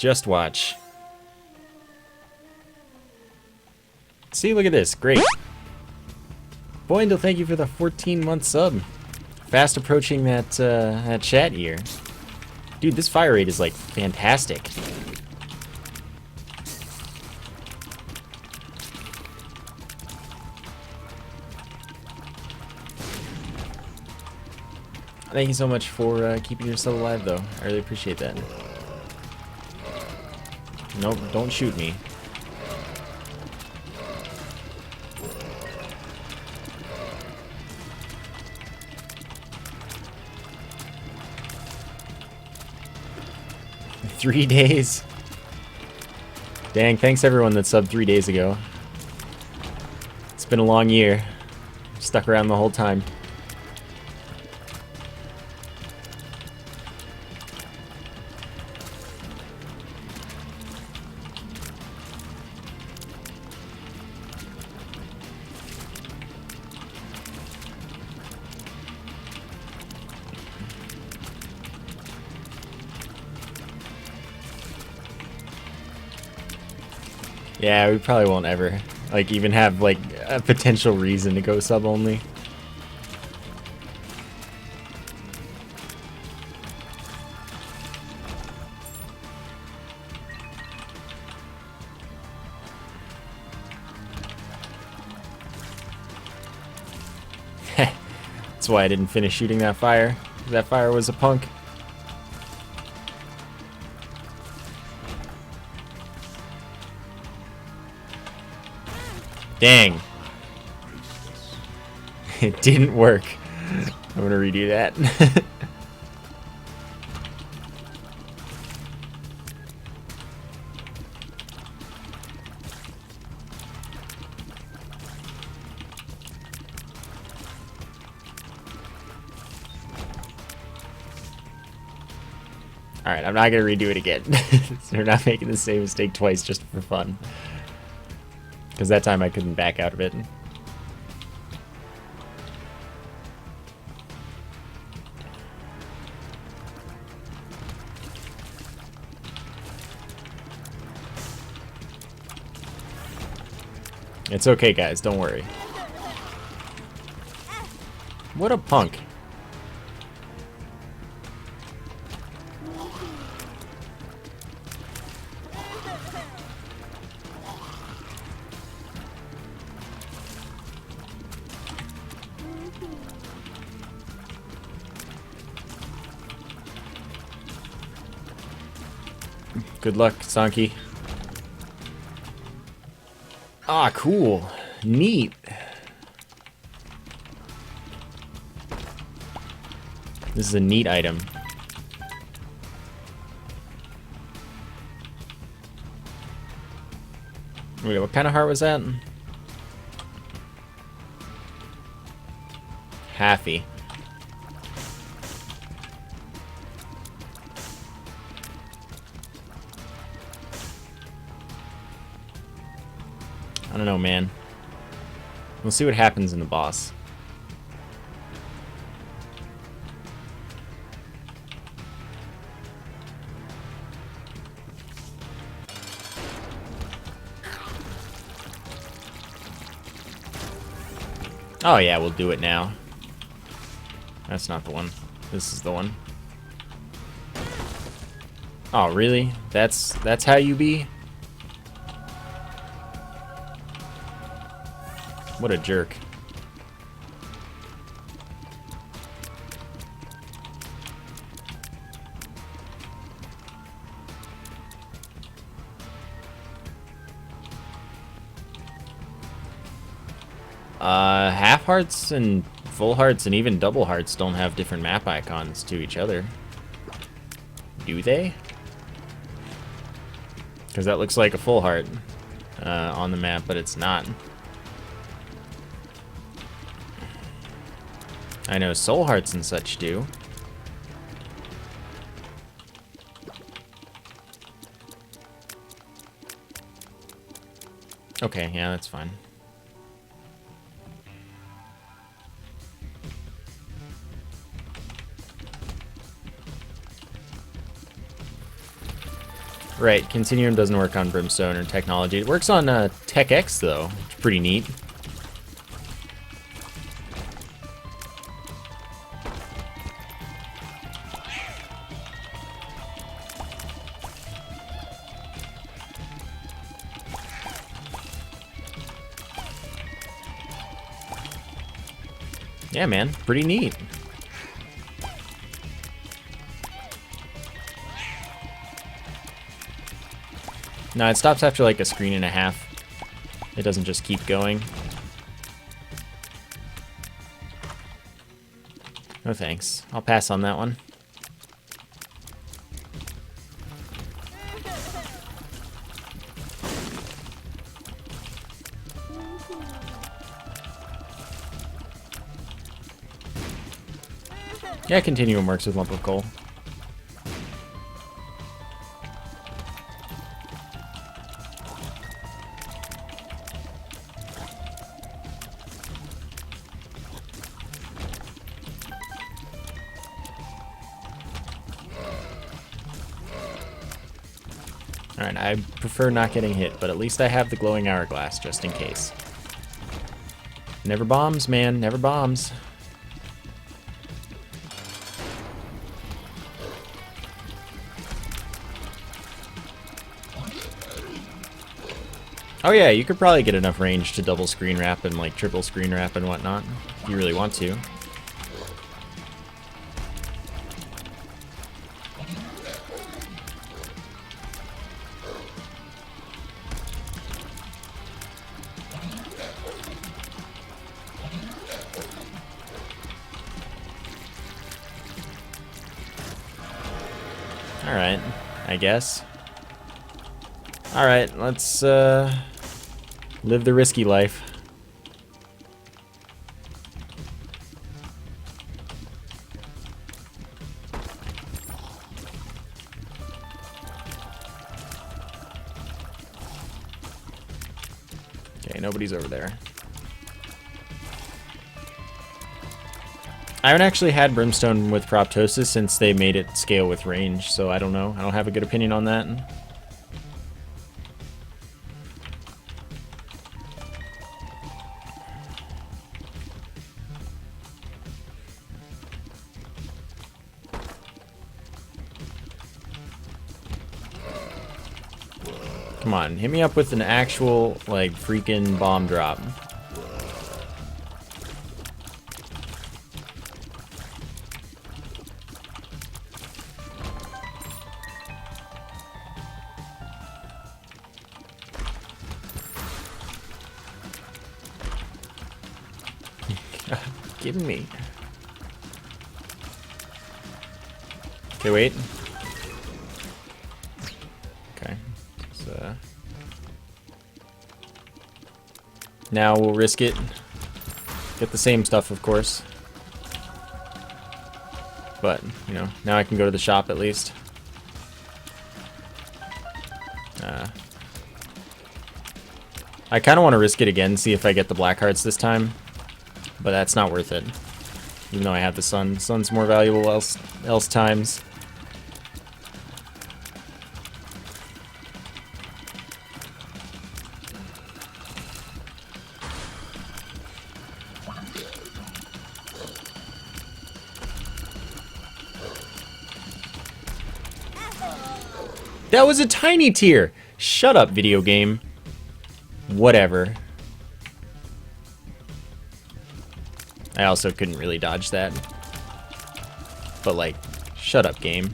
Just watch. See, look at this. Great. Boindle, thank you for the 14-month sub. Fast approaching that chat year. Dude, this fire rate is like fantastic. Thank you so much for keeping yourself alive, though. I really appreciate that. Nope, don't shoot me. Three days. Dang, thanks everyone that subbed 3 days ago. It's been a long year. Stuck around the whole time. Yeah, we probably won't ever, like, even have, like, a potential reason to go sub-only. That's why I didn't finish shooting that fire. That fire was a punk. Dang. It didn't work. I'm gonna redo that. Alright, I'm not gonna redo it again. We're not making the same mistake twice just for fun. Because that time I couldn't back out of it. It's okay, guys. Don't worry. What a punk. Good luck, Sanki. Ah, cool. Neat. This is a neat item. Wait, what kind of heart was that? Halfy. I don't know, man. We'll see what happens in the boss. Oh yeah, we'll do it now. That's not the one. This is the one. Oh, really? That's how you be? What a jerk. Half hearts and full hearts and even double hearts don't have different map icons to each other. Do they? Because that looks like a full heart on the map, but it's not. I know soul hearts and such do. Okay, yeah, that's fine. Right, Continuum doesn't work on Brimstone or Technology. It works on Tech X, though. It's pretty neat. Yeah, man, pretty neat. No, it stops after like a screen and a half. It doesn't just keep going. No thanks. I'll pass on that one. Yeah, Continuum works with Lump of Coal. Alright, I prefer not getting hit, but at least I have the glowing hourglass just in case. Never bombs, man. Never bombs. Oh yeah, you could probably get enough range to double screen wrap and like triple screen wrap and whatnot, if you really want to. Alright, I guess. Alright, let's live the risky life. Okay, nobody's over there. I haven't actually had Brimstone with Proptosis since they made it scale with range, so I don't know. I don't have a good opinion on that. Come on, hit me up with an actual, like, freaking bomb drop. Give me. Okay, wait. Okay. So now we'll risk it. Get the same stuff, of course. But, you know, now I can go to the shop at least. I kind of want to risk it again, see if I get the black hearts this time. But that's not worth it. Even though I have the sun. Sun's more valuable else times. That was a tiny tier! Shut up, video game. Whatever. I also couldn't really dodge that. But like, shut up, game.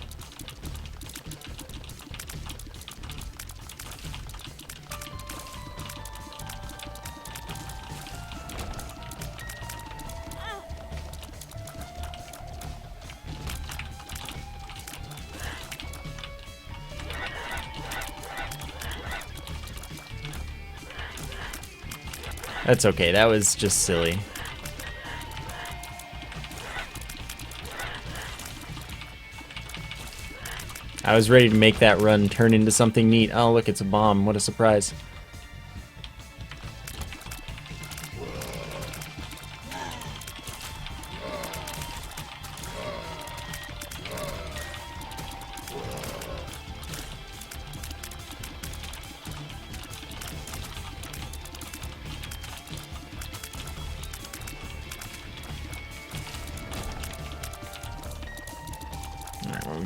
That's okay, that was just silly. I was ready to make that run turn into something neat. Oh, look, it's a bomb. What a surprise.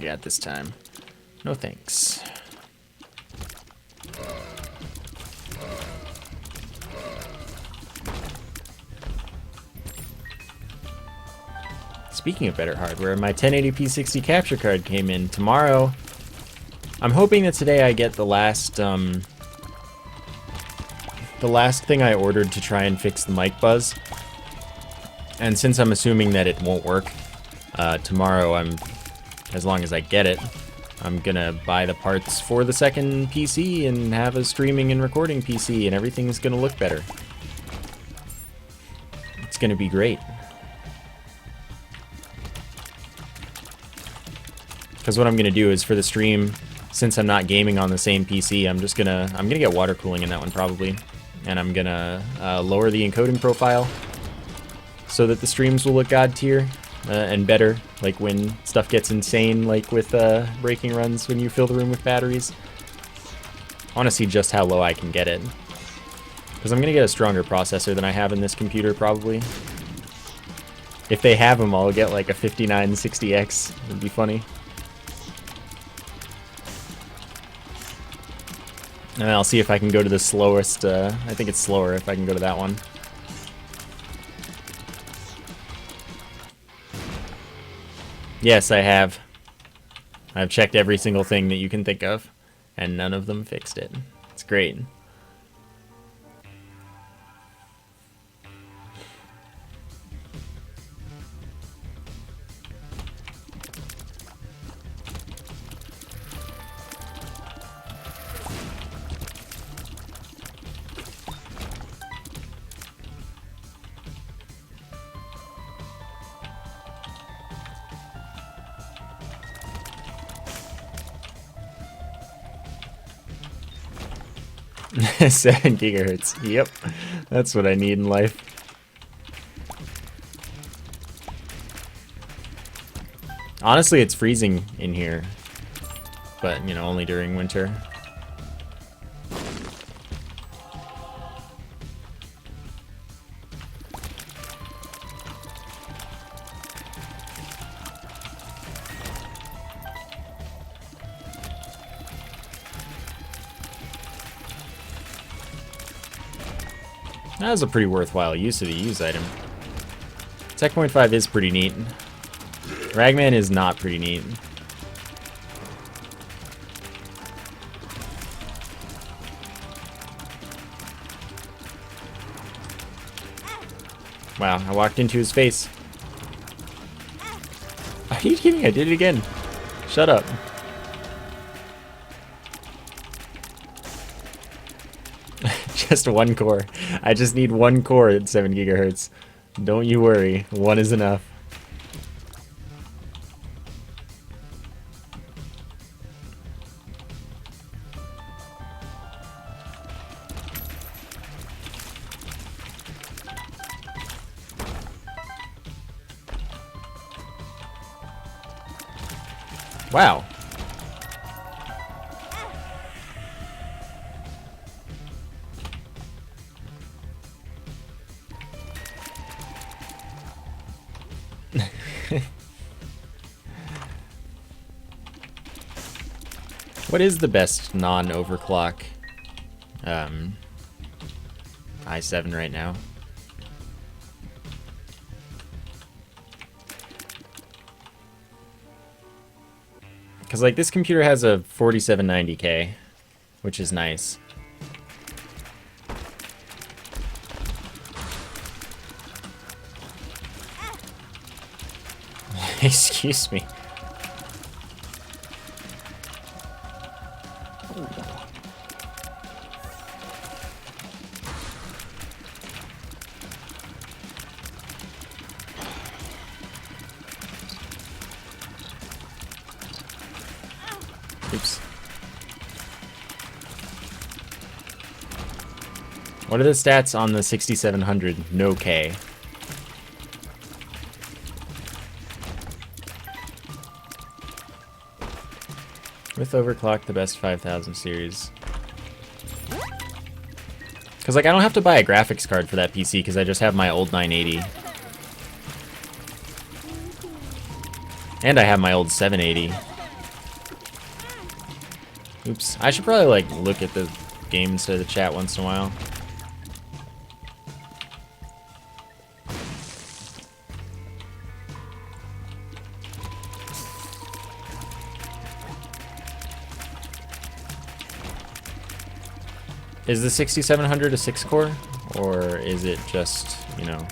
we got this time. No thanks. Speaking of better hardware, my 1080p 60 capture card came in tomorrow. I'm hoping that today I get the last thing I ordered to try and fix the mic buzz. And since I'm assuming that it won't work, tomorrow as long as I get it, I'm gonna buy the parts for the second PC and have a streaming and recording PC, and everything's gonna look better. It's gonna be great. Because what I'm gonna do is for the stream, since I'm not gaming on the same PC, I'm gonna get water cooling in that one probably, and I'm gonna lower the encoding profile so that the streams will look god tier and better, like when stuff gets insane, like with breaking runs when you fill the room with batteries. I want to see just how low I can get it, because I'm gonna get a stronger processor than I have in this computer probably. If they have them, I'll get like a 5960X. It'd be funny. And I'll see if I can go to the slowest, I think it's slower if I can go to that one. Yes, I have. I've checked every single thing that you can think of, and none of them fixed it. It's great. Seven gigahertz. Yep, that's what I need in life. Honestly, it's freezing in here, but you know, only during winter. That was a pretty worthwhile use of the use item. Tech Point 5 is pretty neat. Ragman is not pretty neat. Wow, I walked into his face. Are you kidding? I did it again. Shut up. Just one core. I just need one core at 7 gigahertz. Don't you worry, one is enough. Wow. What is the best non-overclock i7 right now? Because like this computer has a 4790K, which is nice. Excuse me. Oops. What are the stats on the 6700 no K? With overclock, the best 5000 series. Because like I don't have to buy a graphics card for that PC because I just have my old 980. And I have my old 780. Oops. I should probably, like, look at the game instead of the chat once in a while. Is the 6700 a 6-core? Or is it just, you know,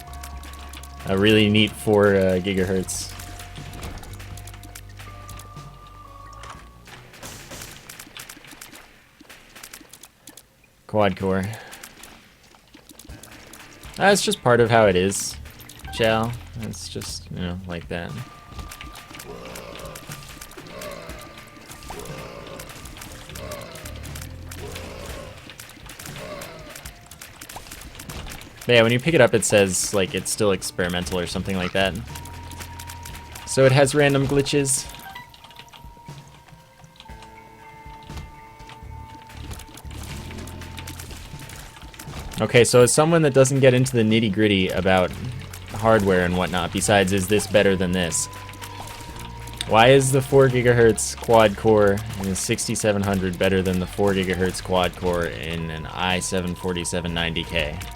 a really neat 4 gigahertz? Quad core. That's just part of how it is, Chow. It's just, you know, like that. But yeah, when you pick it up, it says, like, it's still experimental or something like that. So it has random glitches. Okay, so as someone that doesn't get into the nitty-gritty about hardware and whatnot, besides is this better than this, why is the 4 gigahertz quad core in the 6700 better than the 4 gigahertz quad core in an i7-4790K?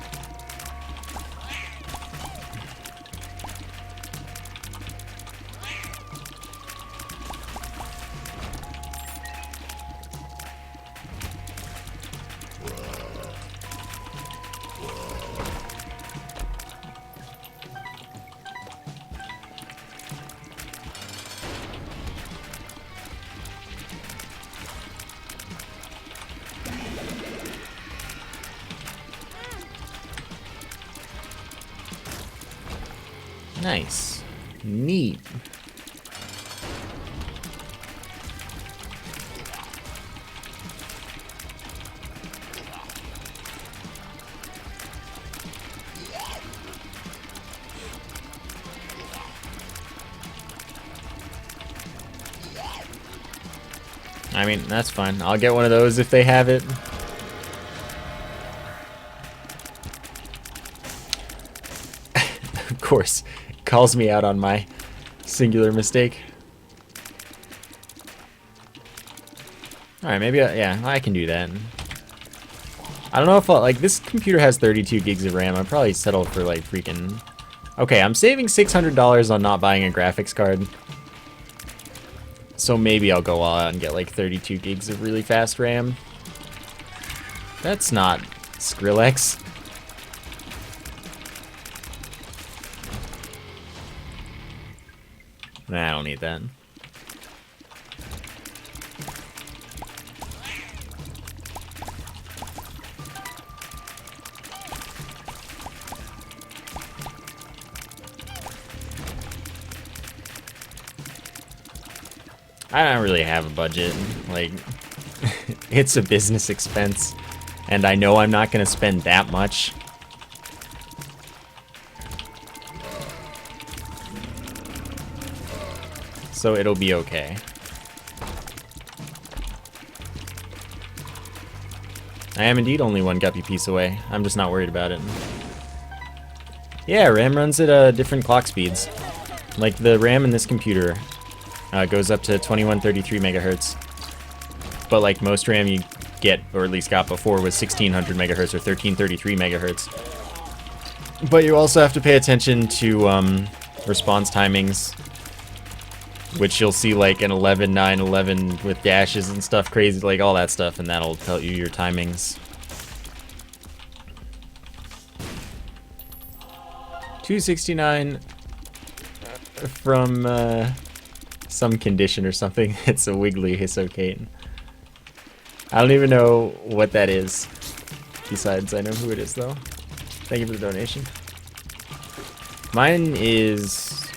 Nice. Neat. I mean, that's fine. I'll get one of those if they have it. Of course. Calls me out on my singular mistake. Alright, maybe, yeah, I can do that. I don't know if I'll, like, this computer has 32 gigs of RAM. I'd probably settle for, like, freaking... Okay, I'm saving $600 on not buying a graphics card. So maybe I'll go all out and get, like, 32 gigs of really fast RAM. That's not Skrillex. Nah, I don't need that. I don't really have a budget. Like, it's a business expense, and I know I'm not going to spend that much. So it'll be okay. I am indeed only one guppy piece away. I'm just not worried about it. Yeah, RAM runs at different clock speeds. Like, the RAM in this computer goes up to 2133 megahertz. But like most RAM you get, or at least got before, was 1600 megahertz or 1333 megahertz. But you also have to pay attention to response timings, which you'll see like an 11, 9, 11 with dashes and stuff crazy, like all that stuff, and that'll tell you your timings. 269 from some condition or something. It's a wiggly hisocane. I don't even know what that is. Besides, I know who it is though. Thank you for the donation. Mine is...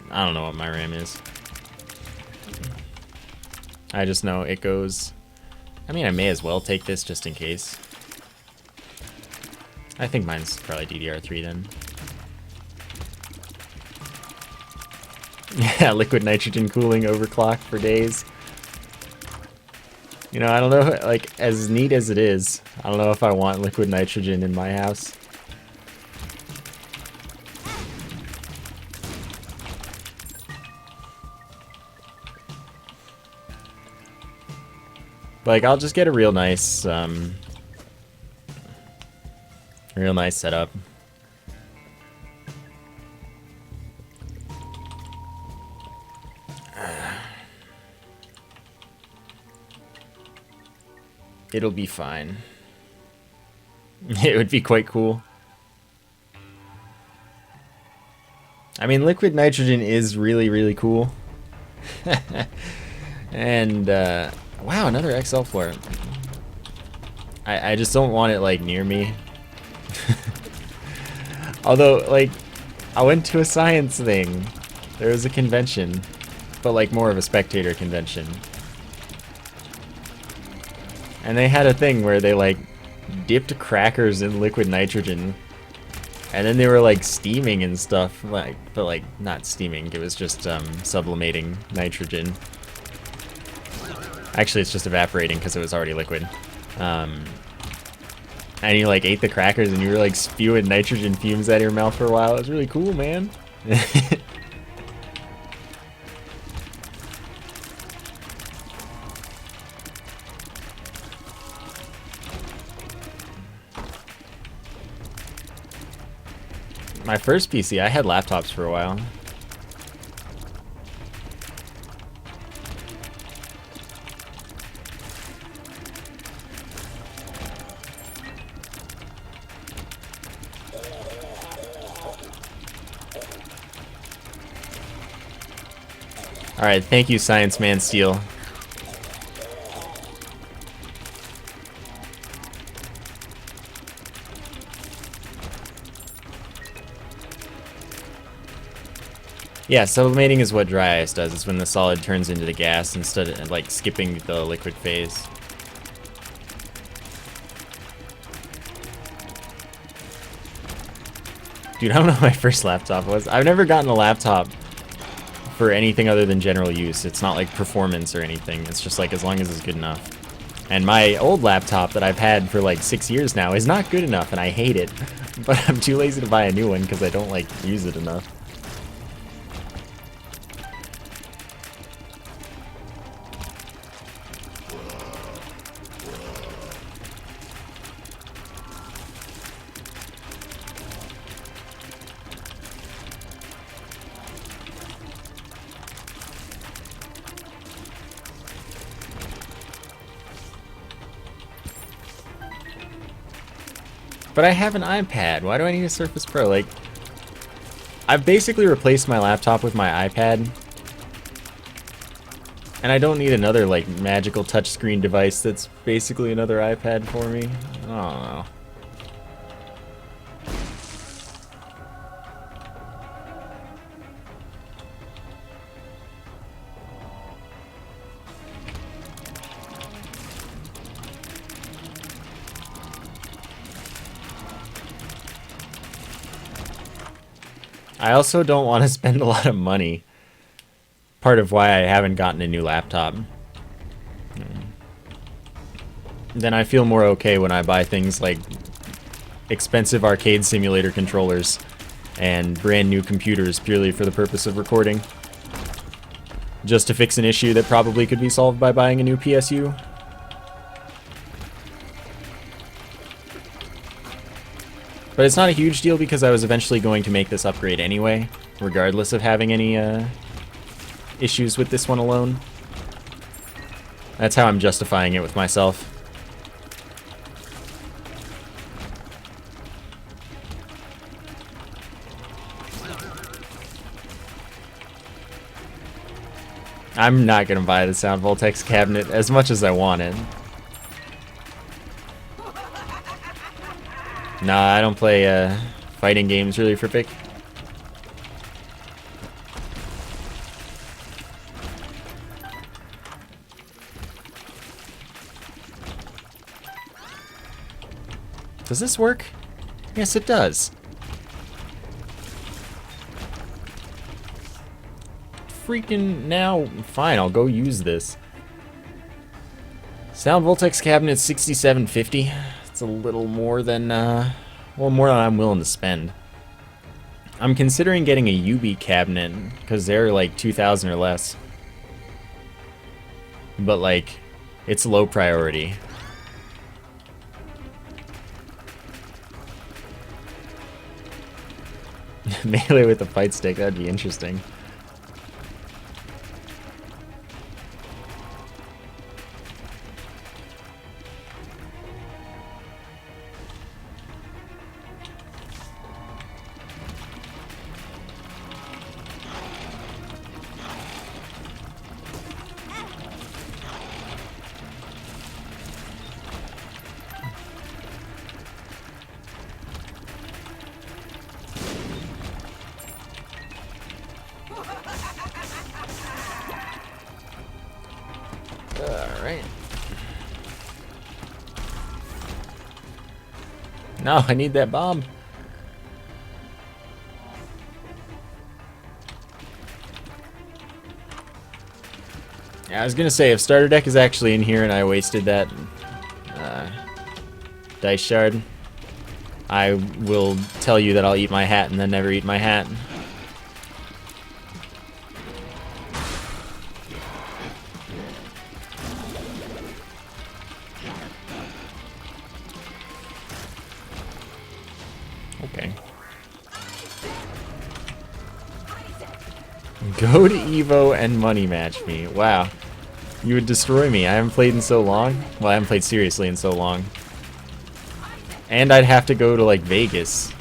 I don't know what my RAM is. I just know it goes... I mean, I may as well take this just in case. I think mine's probably DDR3 then. Yeah, liquid nitrogen cooling overclock for days. You know, I don't know, like, as neat as it is, I don't know if I want liquid nitrogen in my house. Like, I'll just get a real nice setup. It'll be fine. It would be quite cool. I mean, liquid nitrogen is really, really cool. And, wow, another XL floor. I just don't want it, like, near me. Although, like, I went to a science thing. There was a convention, but, like, more of a spectator convention. And they had a thing where they, like, dipped crackers in liquid nitrogen. And then they were, like, steaming and stuff. Like, but, like, not steaming. It was just, sublimating nitrogen. Actually, it's just evaporating because it was already liquid. And you, like, ate the crackers and you were, like, spewing nitrogen fumes out of your mouth for a while. It was really cool, man. My first PC, I had laptops for a while. Alright, thank you, Science Man Steel. Yeah, sublimating is what dry ice does. It's when the solid turns into the gas instead of, like, skipping the liquid phase. Dude, I don't know what my first laptop was. I've never gotten a laptop for anything other than general use. It's not like performance or anything. It's just like as long as it's good enough. And my old laptop that I've had for like 6 years now is not good enough, and I hate it. But I'm too lazy to buy a new one because I don't like use it enough. But I have an iPad. Why do I need a Surface Pro? Like, I've basically replaced my laptop with my iPad. And I don't need another, like, magical touchscreen device that's basically another iPad for me. I don't know. I also don't want to spend a lot of money. Part of why I haven't gotten a new laptop. Then I feel more okay when I buy things like expensive arcade simulator controllers and brand new computers purely for the purpose of recording. Just to fix an issue that probably could be solved by buying a new PSU. But it's not a huge deal because I was eventually going to make this upgrade anyway, regardless of having any issues with this one alone. That's how I'm justifying it with myself. I'm not gonna buy the Sound Voltex cabinet as much as I want it. Nah, I don't play fighting games really for pick. Does this work? Yes, it does. Freaking now, fine, I'll go use this. Sound Voltex cabinet 6750. It's a little more than, well, more than I'm willing to spend. I'm considering getting a UB cabinet, because they're like 2,000 or less. But like, It's low priority. Melee with a fight stick, that'd be interesting. Alright. No, I need that bomb. Yeah, I was gonna say, if starter deck is actually in here and I wasted that dice shard, I will tell you that I'll eat my hat and then never eat my hat. Okay. Go to Evo and money match me. Wow. You would destroy me. I haven't played in so long. Well, I haven't played seriously in so long. And I'd have to go to, like, Vegas.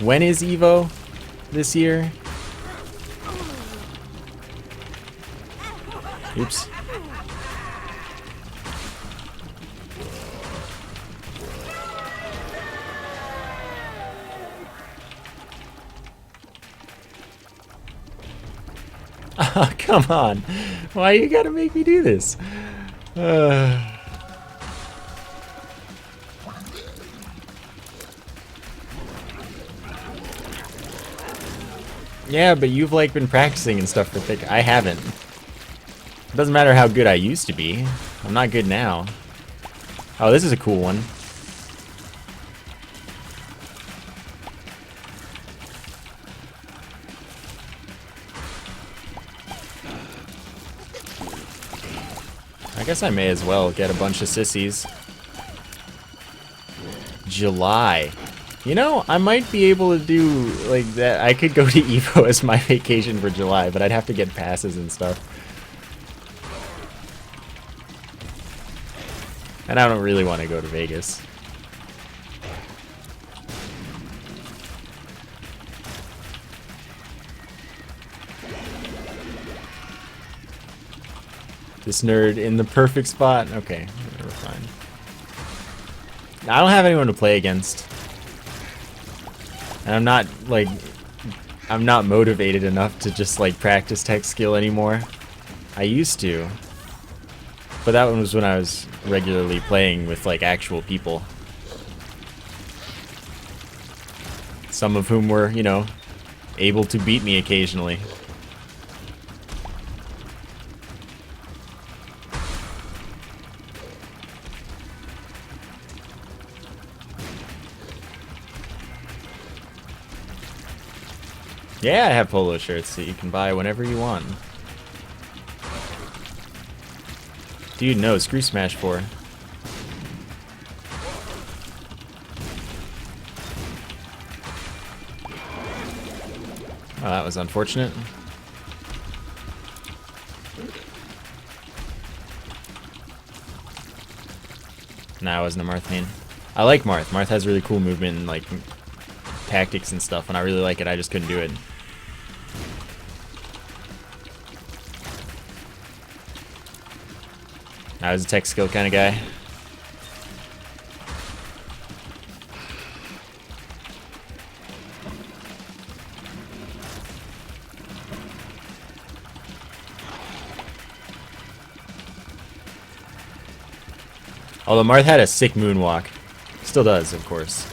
When is Evo this year? Oops. Oh, come on. Why you gotta make me do this? Yeah, but you've like been practicing and stuff for thick. I haven't. It doesn't matter how good I used to be. I'm not good now. Oh, this is a cool one. I guess I may as well get a bunch of sissies. July. You know, I might be able to do like that. I could go to Evo as my vacation for July, but I'd have to get passes and stuff. And I don't really want to go to Vegas. This nerd in the perfect spot. Okay, we're fine. I don't have anyone to play against. And I'm not, like, I'm not motivated enough to just, like, practice tech skill anymore. I used to. But that one was when I was regularly playing with, like, actual people. Some of whom were, you know, able to beat me occasionally. Yeah, I have polo shirts that you can buy whenever you want. Dude, no, screw Smash 4. Oh, that was unfortunate. Nah, I wasn't a Marth main. I like Marth. Marth has really cool movement and, like, tactics and stuff, and I really like it. I just couldn't do it. I was a tech skill kind of guy. Although Marth had a sick moonwalk. Still does, of course.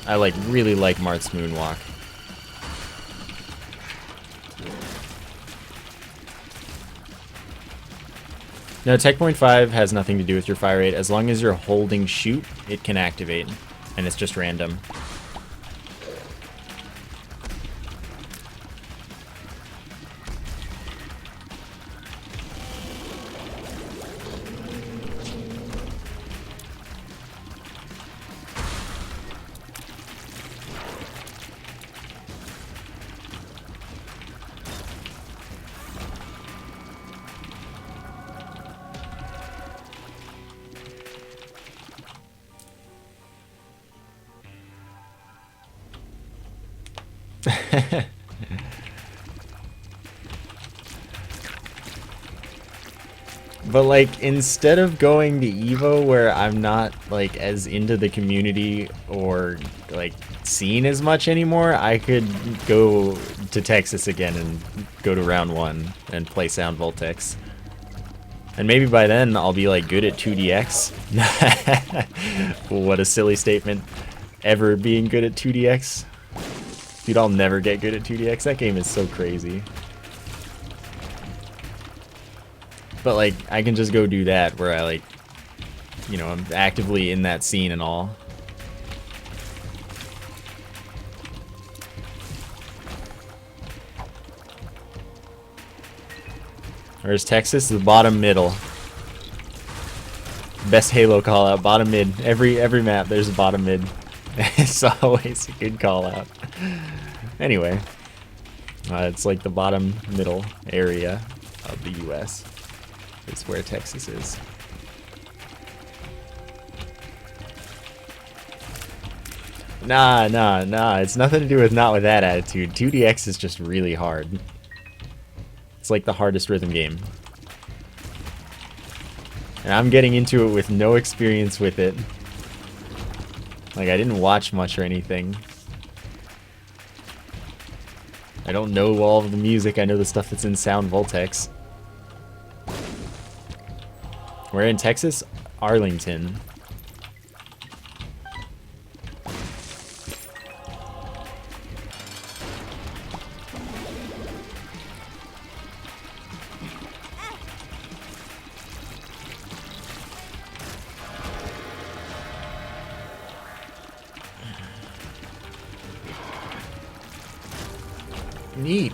I really like Marth's moonwalk. No, Tech Point 5 has nothing to do with your fire rate. As long as you're holding shoot, it can activate. and it's just random. But like, instead of going to Evo where I'm not like as into the community or like seen as much anymore, I could go to Texas again and go to round 1 and play Sound Voltex. And maybe by then I'll be like good at 2DX. What a silly statement. Ever being good at 2DX. Dude, I'll never get good at 2DX. That game is so crazy. But like, I can just go do that where I like, you know, I'm actively in that scene and all. Where's Texas? The bottom middle. Best Halo call out, bottom mid. Every map there's a bottom mid. It's always a good call out. Anyway, it's like the bottom middle area of the US. Is where Texas is. Nah, it's nothing to do with not with that attitude. 2DX is just really hard. It's like the hardest rhythm game. And I'm getting into it with no experience with it. Like, I didn't watch much or anything. I don't know all of the music, I know the stuff that's in Sound Voltex. We're in Texas? Arlington. Neat.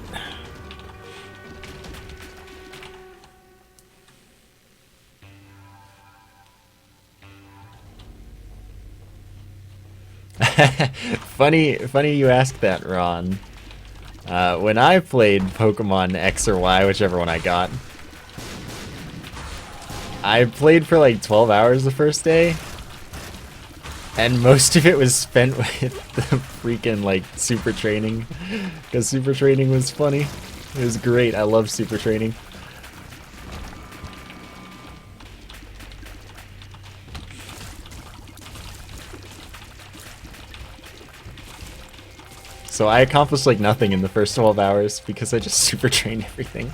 Funny you ask that, Ron. When I played Pokemon X or Y, whichever one I got, I played for like 12 hours the first day, and most of it was spent with the freaking like super training, because super training was funny. It was great. I love super training. So I accomplished like nothing in the first 12 hours because I just super trained everything.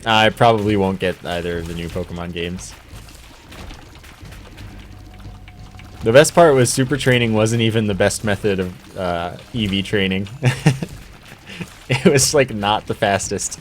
I probably won't get either of the new Pokemon games. The best part was super training wasn't even the best method of EV training. It was like not the fastest.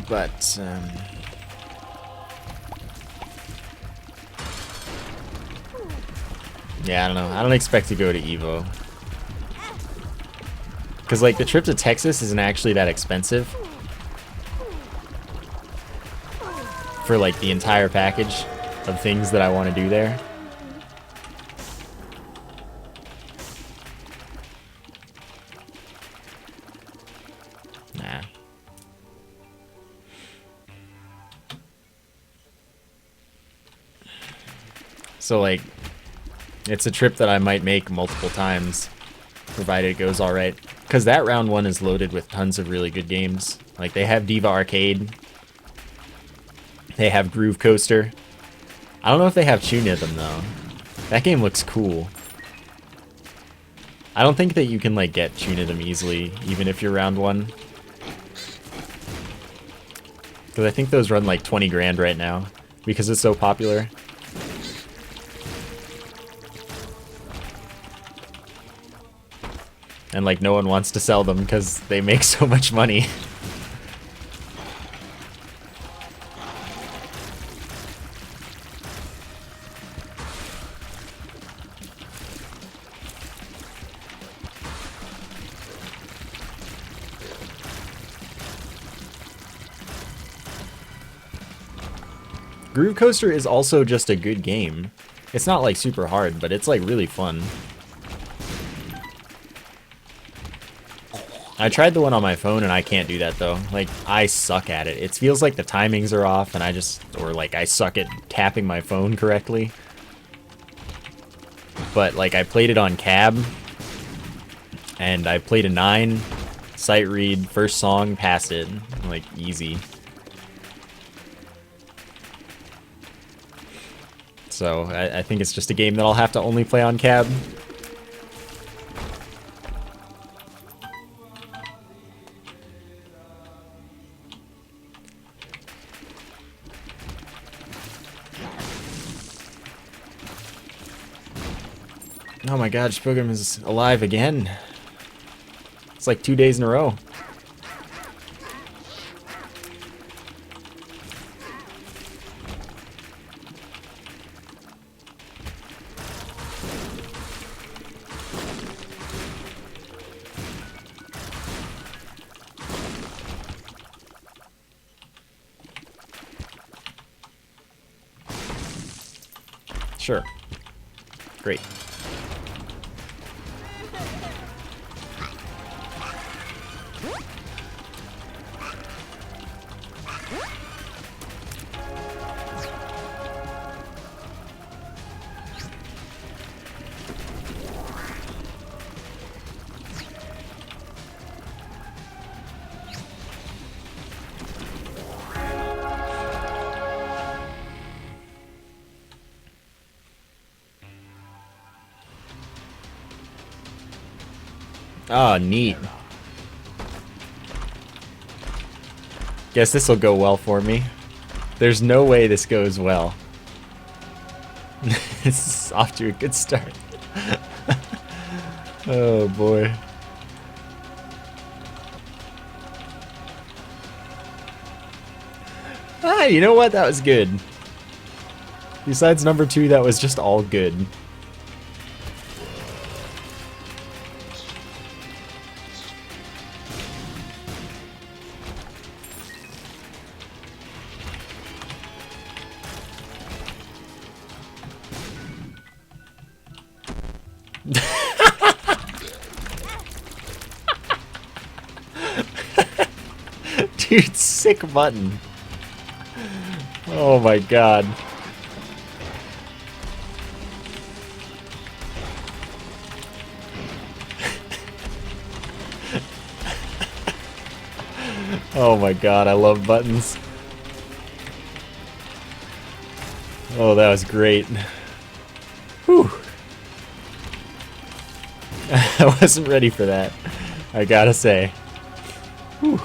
But, yeah, I don't know. I don't expect to go to Evo. Because, like, the trip to Texas isn't actually that expensive. For, like, the entire package of things that I want to do there. Nah. So, like, it's a trip that I might make multiple times, provided it goes alright. Because that round one is loaded with tons of really good games. Like, they have Diva Arcade. They have Groove Coaster. I don't know if they have Tunism, though. That game looks cool. I don't think that you can, like, get Tunism easily, even if you're round one. Because I think those run, like, 20 grand right now. Because it's so popular. And, like, no one wants to sell them because they make so much money. Groove Coaster is also just a good game. It's not, like, super hard, but it's, like, really fun. I tried the one on my phone and I can't do that though. Like, I suck at it. It feels like the timings are off and or like I suck at tapping my phone correctly. But like I played it on cab and I played a 9, sight read, first song, passed it. Like, easy. So I think it's just a game that I'll have to only play on cab. Oh my god, Spugum is alive again. It's like 2 days in a row. Sure. Great. Oh, neat. Guess this will go well for me. There's no way this goes well. This is off to a good start. Oh boy. Ah, you know what? That was good. Besides number 2, that was just all good. Dude, sick button. Oh my god. Oh my god, I love buttons. Oh, that was great. Whew. I wasn't ready for that, I gotta say. Whew.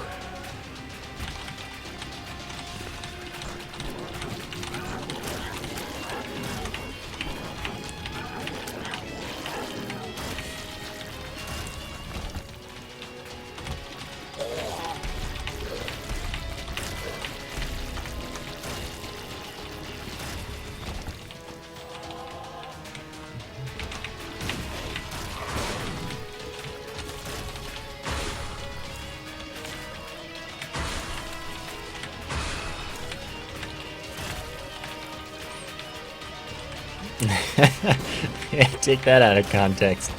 Take that out of context.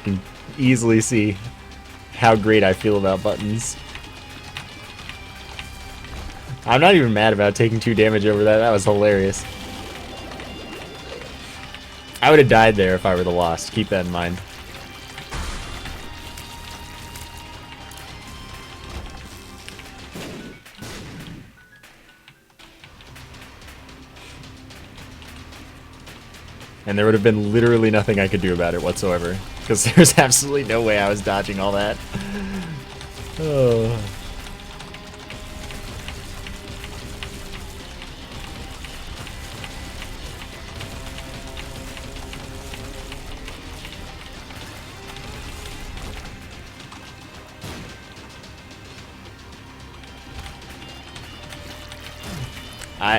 You can easily see how great I feel about buttons. I'm not even mad about taking 2 damage over that. That was hilarious. I would have died there if I were the lost. Keep that in mind. And there would have been literally nothing I could do about it whatsoever. Because there's absolutely no way I was dodging all that. Oh.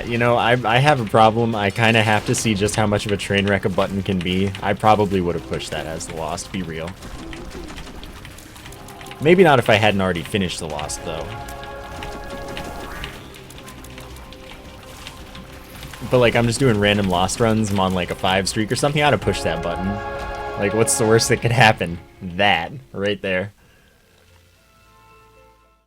I have a problem. I kind of have to see just how much of a train wreck a button can be. I probably would have pushed that as the Lost, be real. Maybe not if I hadn't already finished the Lost, though. But, like, I'm just doing random Lost runs. I'm on, like, a 5 streak or something. I'd have pushed that button. Like, what's the worst that could happen? That. Right there.